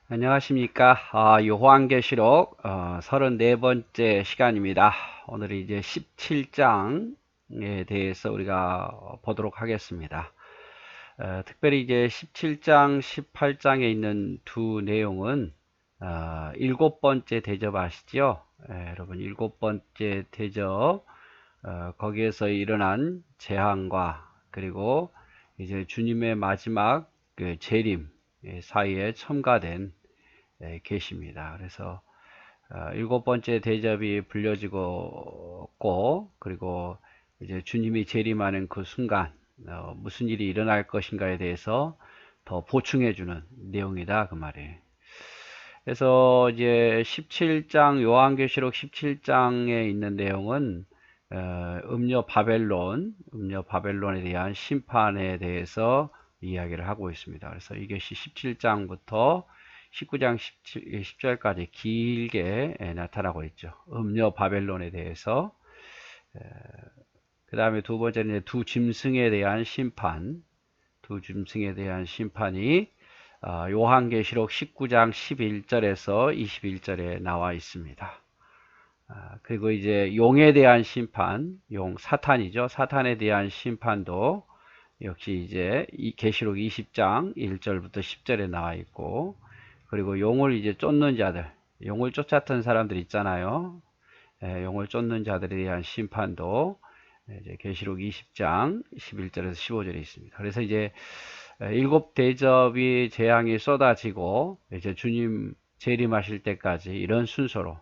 안녕하십니까. 요한계시록 34번째 시간입니다. 오늘은 이제 17장에 대해서 우리가 보도록 하겠습니다. 특별히 이제 17장, 18장에 있는 두 내용은 일곱 번째 대접 아시죠? 여러분 일곱 번째 대접, 거기에서 일어난 재앙과 그리고 이제 주님의 마지막 그 재림 사이에 첨가된 계십니다. 그래서 일곱 번째 대접이 불려지고 그리고 이제 주님이 재림하는 그 순간 무슨 일이 일어날 것인가에 대해서 더 보충해주는 내용이다 그 말이에요. 그래서 이제 17장 요한계시록 17장에 있는 내용은 음녀 바벨론에 대한 심판에 대해서 이야기를 하고 있습니다. 그래서 이것이 17장부터 19장 10절까지 길게 나타나고 있죠. 음녀 바벨론에 대해서. 그 다음에 두 번째는 두 짐승에 대한 심판, 두 짐승에 대한 심판이 요한계시록 19장 11절에서 21절에 나와 있습니다. 그리고 이제 용에 대한 심판, 사탄이죠. 사탄에 대한 심판도 역시 이제 이 계시록 20장 1절부터 10절에 나와 있고, 그리고 용을 이제 쫓는 자들, 용을 쫓았던 사람들 있잖아요. 용을 쫓는 자들에 대한 심판도 이제 계시록 20장 11절에서 15절에 있습니다. 그래서 이제 일곱 대접이 재앙이 쏟아지고 이제 주님 재림하실 때까지 이런 순서로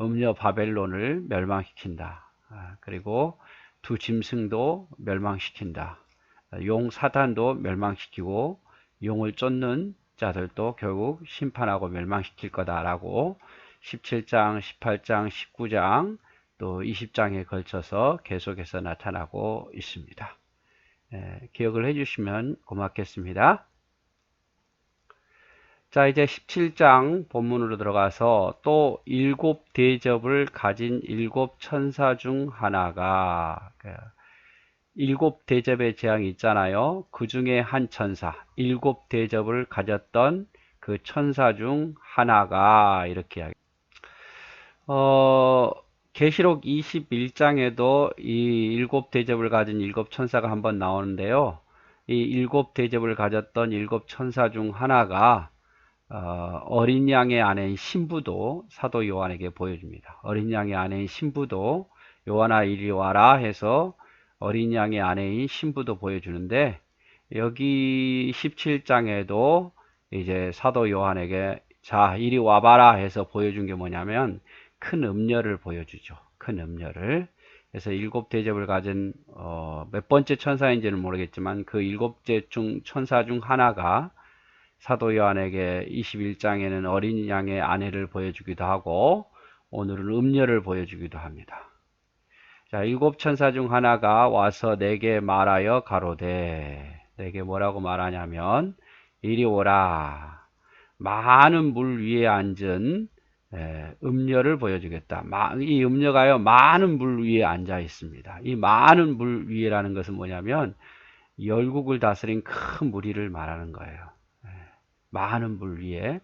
음녀 바벨론을 멸망시킨다. 그리고 두 짐승도 멸망시킨다. 용 사탄도 멸망시키고 용을 쫓는 자들도 결국 심판하고 멸망시킬 거다라고 17장, 18장, 19장 또 20장에 걸쳐서 계속해서 나타나고 있습니다. 기억을 해주시면 고맙겠습니다. 자, 이제 17장 본문으로 들어가서 또 일곱 대접을 가진 일곱 천사 중 하나가, 일곱 대접의 재앙이 있잖아요. 그 중에 한 천사, 일곱 대접을 가졌던 그 천사 중 하나가 이렇게 이야기. 계시록 21장에도 이 일곱 대접을 가진 일곱 천사가 한번 나오는데요. 이 일곱 대접을 가졌던 일곱 천사 중 하나가 어린 양의 아내인 신부도 사도 요한에게 보여줍니다. 어린 양의 아내인 신부도 요한아 이리 와라 해서 어린 양의 아내인 신부도 보여주는데, 여기 17장에도 이제 사도 요한에게 자 이리 와봐라 해서 보여준 게 뭐냐면 큰 음녀를 보여주죠. 큰 음녀를. 그래서 일곱 대접을 가진 몇 번째 천사인지는 모르겠지만 그 일곱째 천사 중 하나가 사도 요한에게 21장에는 어린 양의 아내를 보여주기도 하고 오늘은 음녀를 보여주기도 합니다. 자, 일곱 천사 중 하나가 와서 내게 말하여 가로되, 내게 뭐라고 말하냐면 이리 오라. 많은 물 위에 앉은 음녀를 보여주겠다. 이 음녀가요 많은 물 위에 앉아 있습니다. 이 많은 물 위에라는 것은 뭐냐면 열국을 다스린 큰 무리를 말하는 거예요. 많은 물 위에.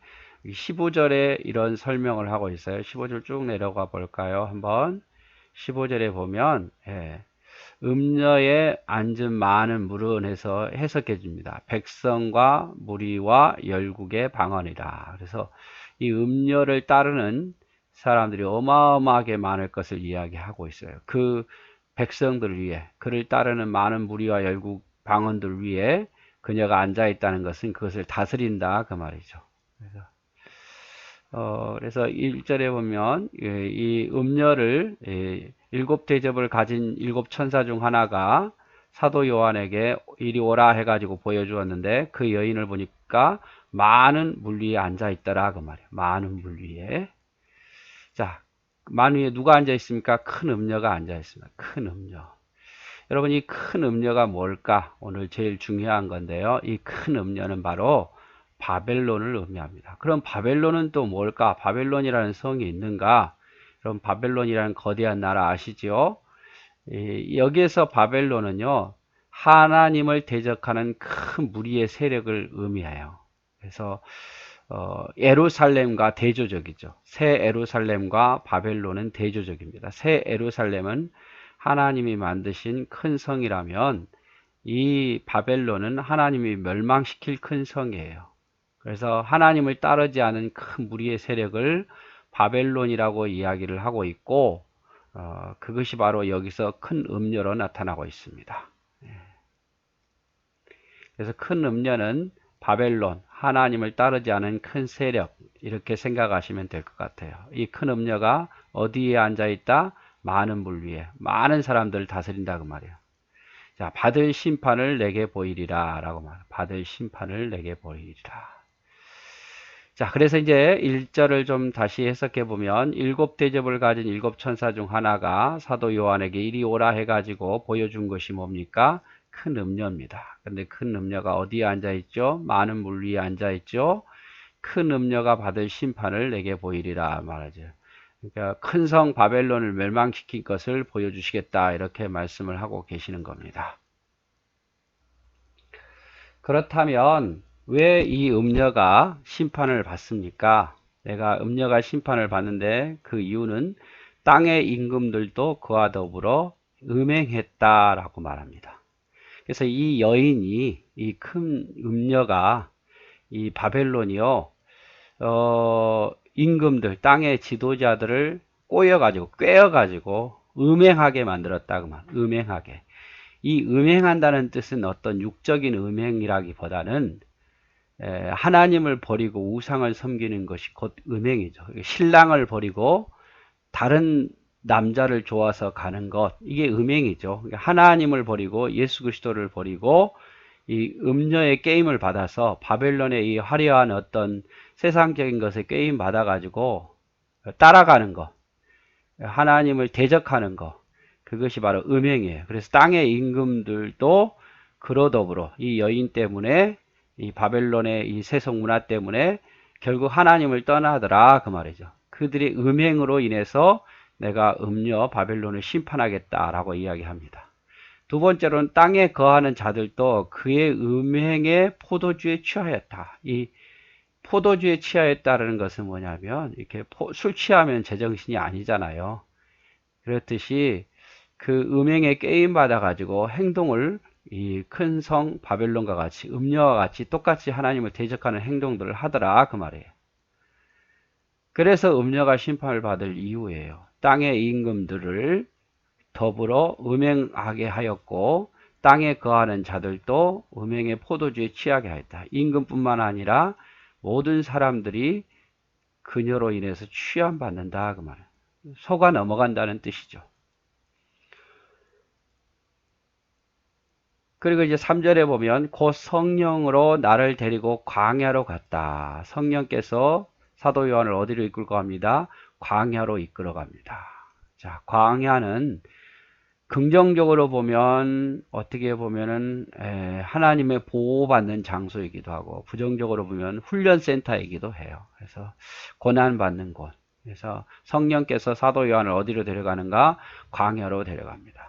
15절에 이런 설명을 하고 있어요. 15절 쭉 내려가 볼까요? 한번 15절에 보면 음녀에 앉은 많은 물은 해서 해석해 줍니다. 백성과 무리와 열국의 방언이라. 그래서 이 음녀를 따르는 사람들이 어마어마하게 많을 것을 이야기하고 있어요. 그 백성들 위에, 그를 따르는 많은 무리와 열국 방언들 위에 그녀가 앉아 있다는 것은 그것을 다스린다 그 말이죠. 그래서 1절에 보면 이 음녀를 일곱 대접을 가진 일곱 천사 중 하나가 사도 요한에게 이리 오라 해가지고 보여주었는데, 그 여인을 보니까 많은 물 위에 앉아 있더라 그 말이에요. 많은 물 위에. 자, 많은 위에 누가 앉아 있습니까? 큰 음녀가 앉아 있습니다. 큰 음녀. 여러분, 이 큰 음녀가 뭘까? 오늘 제일 중요한 건데요. 이 큰 음녀는 바로 바벨론을 의미합니다. 그럼 바벨론은 또 뭘까? 바벨론이라는 성이 있는가? 그럼 바벨론이라는 거대한 나라 아시죠? 여기에서 바벨론은요, 하나님을 대적하는 큰 무리의 세력을 의미해요. 그래서 예루살렘과 대조적이죠. 새 예루살렘과 바벨론은 대조적입니다. 새 예루살렘은 하나님이 만드신 큰 성이라면 이 바벨론은 하나님이 멸망시킬 큰 성이에요. 그래서 하나님을 따르지 않은 큰 무리의 세력을 바벨론이라고 이야기를 하고 있고, 그것이 바로 여기서 큰 음녀로 나타나고 있습니다. 그래서 큰 음녀는 바벨론, 하나님을 따르지 않은 큰 세력, 이렇게 생각하시면 될 것 같아요. 이 큰 음녀가 어디에 앉아있다? 많은 물 위에, 많은 사람들을 다스린다 그 말이에요. 자, 받을 심판을 내게 보이리라 라고 말해요. 받을 심판을 내게 보이리라. 자, 그래서 이제 1절을 좀 다시 해석해 보면, 일곱 대접을 가진 일곱 천사 중 하나가 사도 요한에게 이리 오라 해가지고 보여준 것이 뭡니까? 큰 음녀입니다. 근데 큰 음녀가 어디에 앉아 있죠? 많은 물 위에 앉아 있죠. 큰 음녀가 받을 심판을 내게 보이리라 말하죠. 그러니까 큰 성 바벨론을 멸망시킨 것을 보여주시겠다, 이렇게 말씀을 하고 계시는 겁니다. 그렇다면 왜 이 음녀가 심판을 받습니까? 내가 음녀가 심판을 받는데 그 이유는 땅의 임금들도 그와 더불어 음행했다라고 말합니다. 그래서 이 여인이, 이 큰 음녀가, 이 바벨론이요, 임금들, 땅의 지도자들을 꼬여가지고, 꿰어가지고 음행하게 만들었다 그 말. 음행하게. 이 음행한다는 뜻은 어떤 육적인 음행이라기보다는 하나님을 버리고 우상을 섬기는 것이 곧 음행이죠. 신랑을 버리고 다른 남자를 좋아서 가는 것, 이게 음행이죠. 하나님을 버리고 예수 그리스도를 버리고 이 음녀의 게임을 받아서 바벨론의 이 화려한 어떤 세상적인 것에 게임 받아가지고 따라가는 것, 하나님을 대적하는 것, 그것이 바로 음행이에요. 그래서 땅의 임금들도 그로 더불어 이 여인 때문에, 이 바벨론의 이 세속 문화 때문에 결국 하나님을 떠나더라 그 말이죠. 그들의 음행으로 인해서 내가 음녀 바벨론을 심판하겠다라고 이야기합니다. 두 번째로는 땅에 거하는 자들도 그의 음행의 포도주에 취하였다. 이 포도주에 취하였다는 것은 뭐냐면, 이렇게 술 취하면 제정신이 아니잖아요. 그렇듯이 그 음행에 게임 받아가지고 행동을 이 큰 성 바벨론과 같이, 음녀와 같이 똑같이 하나님을 대적하는 행동들을 하더라 그 말이에요. 그래서 음녀가 심판을 받을 이유예요. 땅의 임금들을 더불어 음행하게 하였고 땅에 거하는 자들도 음행의 포도주에 취하게 하였다. 임금뿐만 아니라 모든 사람들이 그녀로 인해서 취함받는다 그 말이에요. 속아 넘어간다는 뜻이죠. 그리고 이제 3절에 보면 곧 성령으로 나를 데리고 광야로 갔다. 성령께서 사도 요한을 어디로 이끌고 갑니다? 광야로 이끌어 갑니다. 자, 광야는 긍정적으로 보면 어떻게 보면은 하나님의 보호받는 장소이기도 하고, 부정적으로 보면 훈련센터이기도 해요. 그래서 고난받는 곳. 그래서 성령께서 사도 요한을 어디로 데려가는가? 광야로 데려갑니다.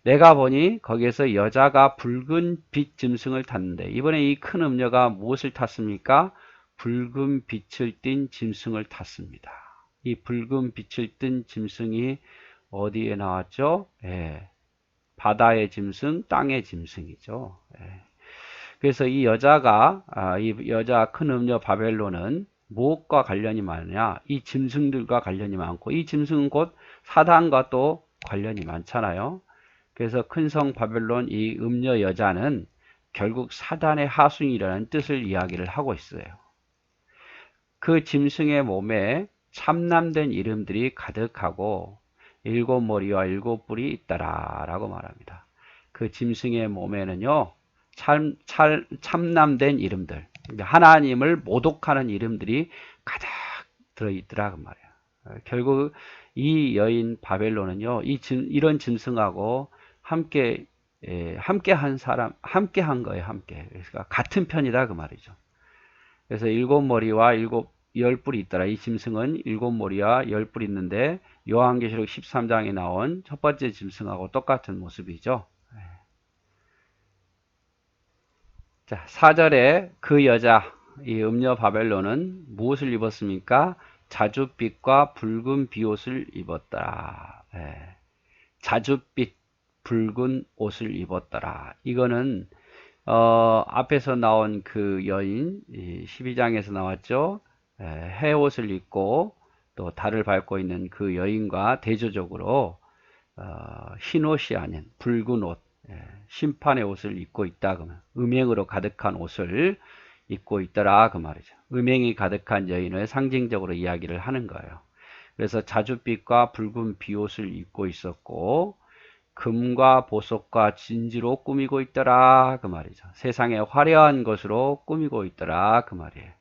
내가 보니 거기에서 여자가 붉은 빛 짐승을 탔는데, 이번에 이 큰 음녀가 무엇을 탔습니까? 붉은 빛을 띤 짐승을 탔습니다. 이 붉은 빛을 띤 짐승이 어디에 나왔죠? 바다의 짐승, 땅의 짐승이죠. 그래서 이 여자가, 이 여자 큰 음녀 바벨론은 무엇과 관련이 많으냐? 이 짐승들과 관련이 많고, 이 짐승은 곧 사단과 또 관련이 많잖아요. 그래서 큰 성 바벨론 이 음녀 여자는 결국 사단의 하순이라는 뜻을 이야기를 하고 있어요. 그 짐승의 몸에 참남된 이름들이 가득하고 일곱 머리와 일곱 뿔이 있더라 라고 말합니다. 그 짐승의 몸에는요, 참남된 이름들, 하나님을 모독하는 이름들이 가득 들어있더라 그 말이에요. 결국 이 여인 바벨론은요, 이런 짐승하고 함께 한 사람, 함께 한 거예요, 함께. 그러니까 같은 편이다 그 말이죠. 그래서 일곱 머리와 열 뿔이 있더라. 이 짐승은 일곱 머리와 열 뿔이 있는데 요한계시록 13장에 나온 첫 번째 짐승하고 똑같은 모습이죠. 자, 4절에 그 여자, 이 음녀 바벨론은 무엇을 입었습니까? 자줏빛과 붉은 비옷을 입었더라. 예. 자줏빛 붉은 옷을 입었더라. 이거는 앞에서 나온 그 여인 12장에서 나왔죠. 헤옷을 입고 또 달을 밟고 있는 그 여인과 대조적으로 흰 옷이 아닌 붉은 옷, 심판의 옷을 입고 있다. 그러면 음행으로 가득한 옷을 입고 있더라 그 말이죠. 음행이 가득한 여인을 상징적으로 이야기를 하는 거예요. 그래서 자줏빛과 붉은 비옷을 입고 있었고 금과 보석과 진지로 꾸미고 있더라 그 말이죠. 세상에 화려한 것으로 꾸미고 있더라 그 말이에요.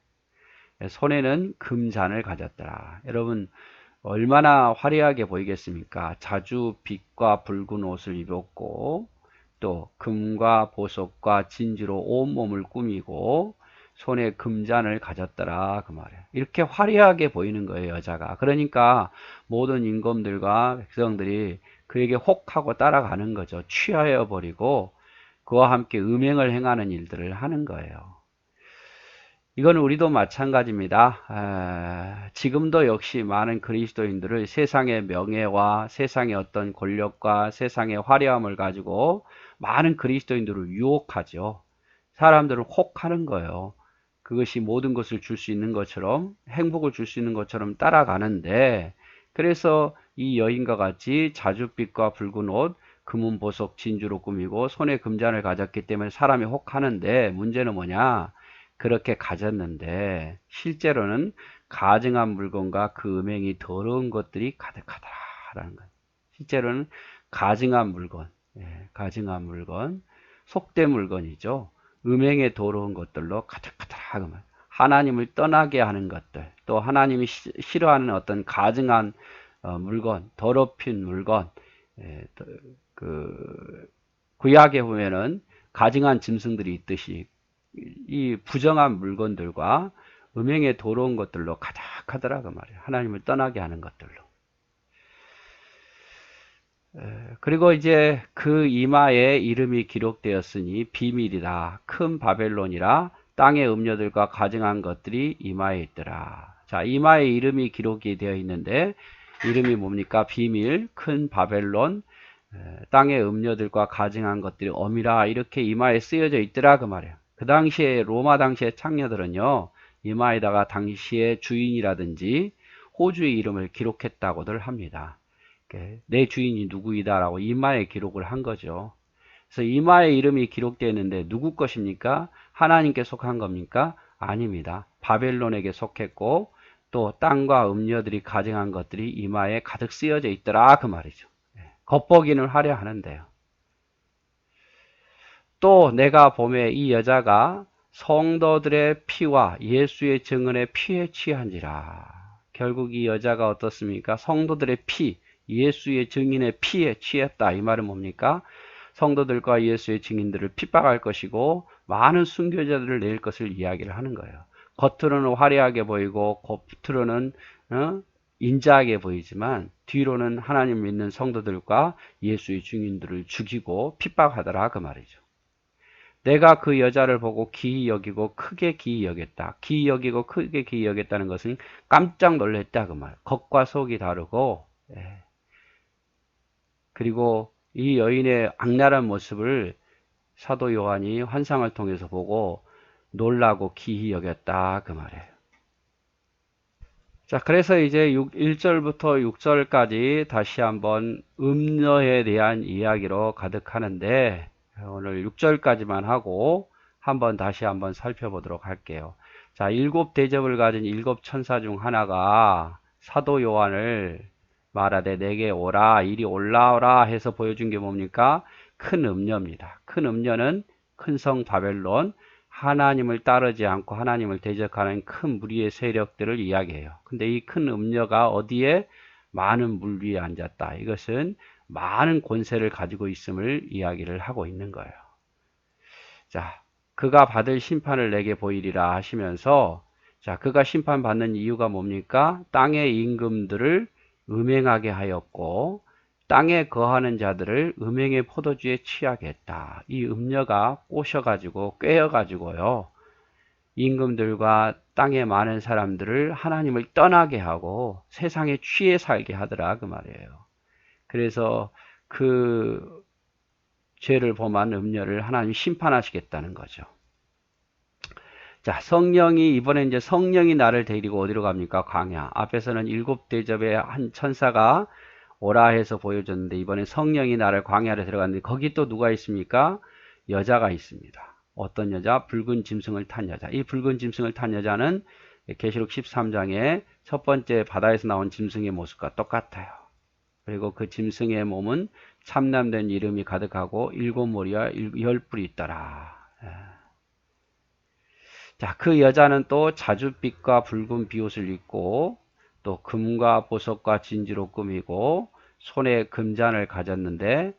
손에는 금잔을 가졌더라. 여러분 얼마나 화려하게 보이겠습니까? 자줏빛과 붉은 옷을 입었고 또 금과 보석과 진지로 온몸을 꾸미고 손에 금잔을 가졌더라 그 말이에요. 이렇게 화려하게 보이는 거예요, 여자가. 그러니까 모든 임금들과 백성들이 그에게 혹하고 따라가는 거죠. 취하여 버리고 그와 함께 음행을 행하는 일들을 하는 거예요. 이건 우리도 마찬가지입니다. 지금도 역시 많은 그리스도인들을 세상의 명예와 세상의 어떤 권력과 세상의 화려함을 가지고 많은 그리스도인들을 유혹하죠. 사람들을 혹하는 거예요. 그것이 모든 것을 줄 수 있는 것처럼, 행복을 줄 수 있는 것처럼 따라가는데, 그래서 이 여인과 같이 자줏빛과 붉은 옷, 금은 보석 진주로 꾸미고 손에 금잔을 가졌기 때문에 사람이 혹하는데, 문제는 뭐냐? 그렇게 가졌는데 실제로는 가증한 물건과 그 음행이 더러운 것들이 가득하다라는 거예요. 실제로는 가증한 물건, 가증한 물건, 속된 물건이죠. 음행에 더러운 것들로 가득하다라고 말해요. 하나님을 떠나게 하는 것들, 또 하나님이 싫어하는 어떤 가증한 물건, 더럽힌 물건, 그 구약에 보면은 가증한 짐승들이 있듯이 이 부정한 물건들과 음행에 더러운 것들로 가득하더라고 말이에요. 하나님을 떠나게 하는 것들로. 그리고 이제 그 이마에 이름이 기록되었으니 비밀이라 큰 바벨론이라 땅의 음녀들과 가증한 것들이 이마에 있더라. 자, 이마에 이름이 기록이 되어 있는데 이름이 뭡니까? 비밀, 큰 바벨론, 땅의 음녀들과 가증한 것들이 엄이라 이렇게 이마에 쓰여져 있더라 그 말이에요. 그 당시에 로마 당시의 창녀들은요 이마에다가 당시의 주인이라든지 호주의 이름을 기록했다고들 합니다. 내 주인이 누구이다 라고 이마에 기록을 한 거죠. 그래서 이마에 이름이 기록되어 있는데 누구 것입니까? 하나님께 속한 겁니까? 아닙니다. 바벨론에게 속했고 또 땅과 음녀들이 가증한 것들이 이마에 가득 쓰여져 있더라 그 말이죠. 겉보기는 화려하는데요. 또 내가 보매 이 여자가 성도들의 피와 예수의 증언의 피에 취한지라. 결국 이 여자가 어떻습니까? 성도들의 피, 예수의 증인의 피에 취했다. 이 말은 뭡니까? 성도들과 예수의 증인들을 핍박할 것이고 많은 순교자들을 낼 것을 이야기를 하는 거예요. 겉으로는 화려하게 보이고 겉으로는 인자하게 보이지만 뒤로는 하나님 믿는 성도들과 예수의 증인들을 죽이고 핍박하더라 그 말이죠. 내가 그 여자를 보고 기이 여기고 크게 기이 여겼다. 기이 여기고 크게 기이 여겼다는 것은 깜짝 놀랐다 그 말. 겉과 속이 다르고 그리고 이 여인의 악랄한 모습을 사도 요한이 환상을 통해서 보고 놀라고 기이 여겼다 그 말이에요. 자, 그래서 이제 1절부터 6절까지 다시 한번 음녀에 대한 이야기로 가득하는데 오늘 6절까지만 하고 다시 한번 살펴보도록 할게요. 자, 7대접을 가진 7천사 중 하나가 사도 요한을 말하되 내게 오라 이리 올라오라 해서 보여준 게 뭡니까? 큰 음녀입니다. 큰 음녀는 큰 성 바벨론, 하나님을 따르지 않고 하나님을 대적하는 큰 무리의 세력들을 이야기해요. 근데 이 큰 음녀가 어디에? 많은 물 위에 앉았다. 이것은 많은 권세를 가지고 있음을 이야기를 하고 있는 거예요. 자, 그가 받을 심판을 내게 보이리라 하시면서 자, 그가 심판받는 이유가 뭡니까? 땅의 임금들을 음행하게 하였고 땅에 거하는 자들을 음행의 포도주에 취하게 했다. 이 음녀가 꼬셔가지고 꿰어가지고요. 임금들과 땅에 많은 사람들을 하나님을 떠나게 하고 세상에 취해 살게 하더라 그 말이에요. 그래서 그 죄를 범한 음녀를 하나님 심판하시겠다는 거죠. 자, 성령이 이번에 이제 성령이 나를 데리고 어디로 갑니까? 광야. 앞에서는 일곱 대접의 한 천사가 오라 해서 보여줬는데 이번에 성령이 나를 광야로 들어갔는데 거기 또 누가 있습니까? 여자가 있습니다. 어떤 여자? 붉은 짐승을 탄 여자. 이 붉은 짐승을 탄 여자는 계시록 13장에 첫 번째 바다에서 나온 짐승의 모습과 똑같아요. 그리고 그 짐승의 몸은 참남된 이름이 가득하고 일곱 머리와 열 뿔이 있더라. 자, 그 여자는 또 자줏빛과 붉은 비옷을 입고 또 금과 보석과 진주로 꾸미고 손에 금잔을 가졌는데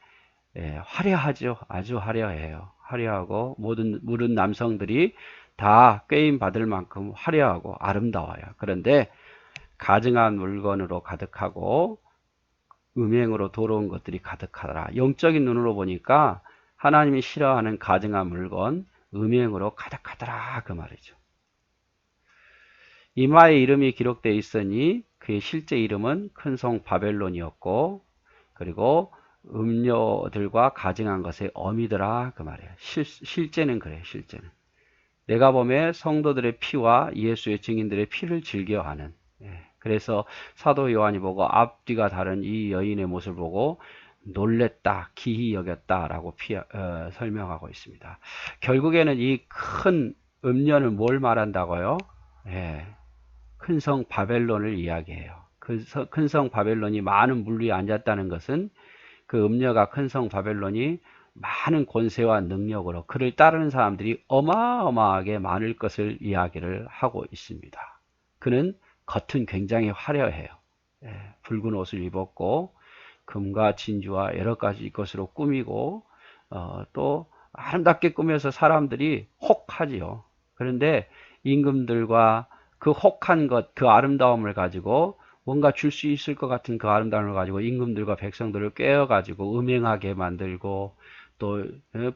화려하죠. 아주 화려해요. 화려하고 모든 남성들이 다 꾀임 받을 만큼 화려하고 아름다워요. 그런데 가증한 물건으로 가득하고 음행으로 더러운 것들이 가득하더라. 영적인 눈으로 보니까 하나님이 싫어하는 가증한 물건, 음행으로 가득하더라 그 말이죠. 이마에 이름이 기록되어 있으니 그의 실제 이름은 큰 성 바벨론이었고 그리고 음료들과 가증한 것의 어미더라 그 말이에요. 실제는 그래요. 실제는 내가 보면 성도들의 피와 예수의 증인들의 피를 즐겨하는, 그래서 사도 요한이 보고 앞뒤가 다른 이 여인의 모습을 보고 놀랬다, 기이 여겼다라고 설명하고 있습니다. 결국에는 이 큰 음녀는 뭘 말한다고요? 큰 성 바벨론을 이야기해요. 그 큰 성 바벨론이 많은 물 위에 앉았다는 것은 그 음녀가 큰 성 바벨론이 많은 권세와 능력으로 그를 따르는 사람들이 어마어마하게 많을 것을 이야기를 하고 있습니다. 그는 겉은 굉장히 화려해요. 붉은 옷을 입었고 금과 진주와 여러 가지 것으로 꾸미고 또 아름답게 꾸며서 사람들이 혹하지요. 그런데 임금들과 그 혹한 것, 그 아름다움을 가지고 뭔가 줄 수 있을 것 같은 그 아름다움을 가지고 임금들과 백성들을 꿰어가지고 음행하게 만들고 또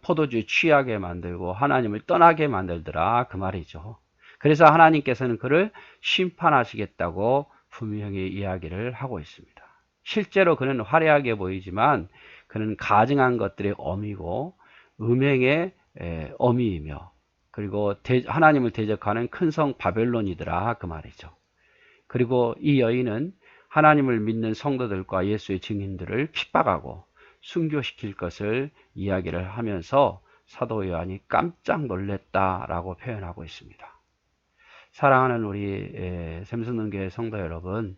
포도주에 취하게 만들고 하나님을 떠나게 만들더라 그 말이죠. 그래서 하나님께서는 그를 심판하시겠다고 분명히 이야기를 하고 있습니다. 실제로 그는 화려하게 보이지만 그는 가증한 것들의 어미고 음행의 어미이며 그리고 하나님을 대적하는 큰 성 바벨론이더라 그 말이죠. 그리고 이 여인은 하나님을 믿는 성도들과 예수의 증인들을 핍박하고 순교시킬 것을 이야기를 하면서 사도 요한이 깜짝 놀랐다라고 표현하고 있습니다. 사랑하는 우리 샘스는교회 성도 여러분,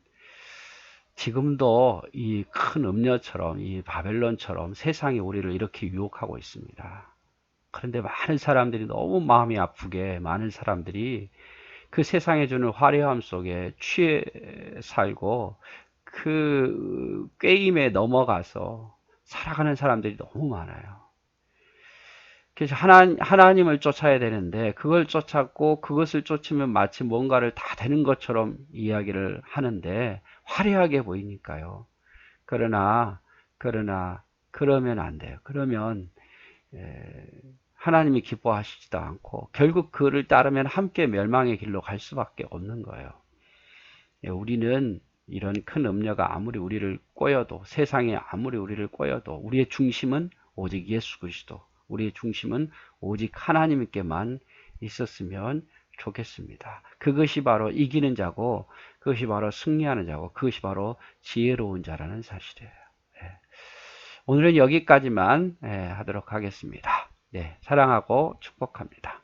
지금도 이 큰 음녀처럼 이 바벨론처럼 세상이 우리를 이렇게 유혹하고 있습니다. 그런데 많은 사람들이 너무 마음이 아프게 많은 사람들이 그 세상에 주는 화려함 속에 취해 살고 그 꾀임에 넘어가서 살아가는 사람들이 너무 많아요. 그래서 하나님을 쫓아야 되는데 그걸 쫓았고 그것을 쫓으면 마치 뭔가를 다 되는 것처럼 이야기를 하는데 화려하게 보이니까요. 그러나 그러면 안 돼요. 그러면 하나님이 기뻐하시지도 않고 결국 그를 따르면 함께 멸망의 길로 갈 수밖에 없는 거예요. 우리는 이런 큰 음녀가 아무리 우리를 꼬여도 세상에 아무리 우리를 꼬여도 우리의 중심은 오직 예수 그리스도, 우리의 중심은 오직 하나님께만 있었으면 좋겠습니다. 그것이 바로 이기는 자고 그것이 바로 승리하는 자고 그것이 바로 지혜로운 자라는 사실이에요. 오늘은 여기까지만 하도록 하겠습니다. 사랑하고 축복합니다.